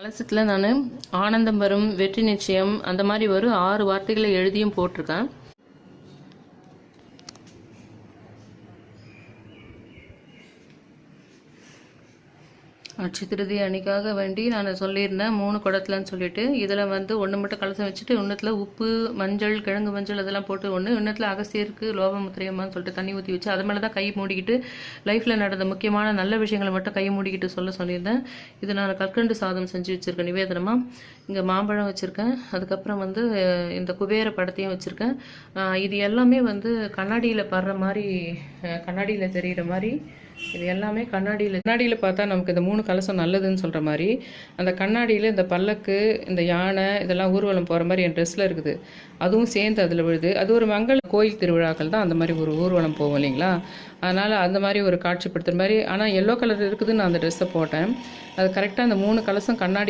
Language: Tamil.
கலசத்தில் நான் ஆனந்தம் வரும், வெற்றி நிச்சயம், அந்த மாதிரி ஒரு 6 வார்த்தைகளை எழுதியும் போட்டிருக்கேன். அட்சய திருதி அன்னைக்காக வேண்டி நான் சொல்லியிருந்தேன் 3 குடத்துலன்னு சொல்லிட்டு. இதில் வந்து ஒன்று மட்டும் கலசம் வச்சுட்டு, இன்னத்தில் உப்பு, மஞ்சள், கிழங்கு மஞ்சள் அதெல்லாம் போட்டு ஒன்று, இன்னத்தில் அகசியருக்கு லோபமுத்திரையம்மான்னு சொல்லிட்டு தண்ணி ஊற்றி வச்சு அது மேலே தான் கை மூடிக்கிட்டு லைஃப்பில் நடந்த முக்கியமான நல்ல விஷயங்களை மட்டும் கை மூடிக்கிட்டு சொல்லியிருந்தேன். இது நான் கற்கண்டு சாதம் செஞ்சு வச்சுருக்கேன் நிவேதனமாக. இங்கே மாம்பழம் வச்சுருக்கேன். அதுக்கப்புறம் வந்து இந்த குபேர படத்தையும் வச்சுருக்கேன். இது எல்லாமே வந்து கண்ணாடியில் படுற மாதிரி, கண்ணாடியில் தெரிகிற மாதிரி, இது எல்லாமே கண்ணாடியில் பார்த்தா நமக்கு இந்த 3 கலசம் நல்லதுன்னு சொல்கிற மாதிரி, அந்த கண்ணாடியில் இந்த பல்லக்கு, இந்த யானை இதெல்லாம் ஊர்வலம் போகிற மாதிரி என் ட்ரெஸ்ஸில் இருக்குது. அதுவும் சேர்ந்து அதில் விழுது. அது ஒரு மங்கள கோயில் திருவிழாக்கள் தான் அந்த மாதிரி ஒரு ஊர்வலம் போகும் இல்லைங்களா. அதனால் அந்த மாதிரி ஒரு காட்சிப்படுத்துகிற மாதிரி. ஆனால் எல்லோ கலர் இருக்குதுன்னு நான் அந்த ட்ரெஸ்ஸை போட்டேன். அது கரெக்டாக அந்த 3 கலசம் கண்ணாடி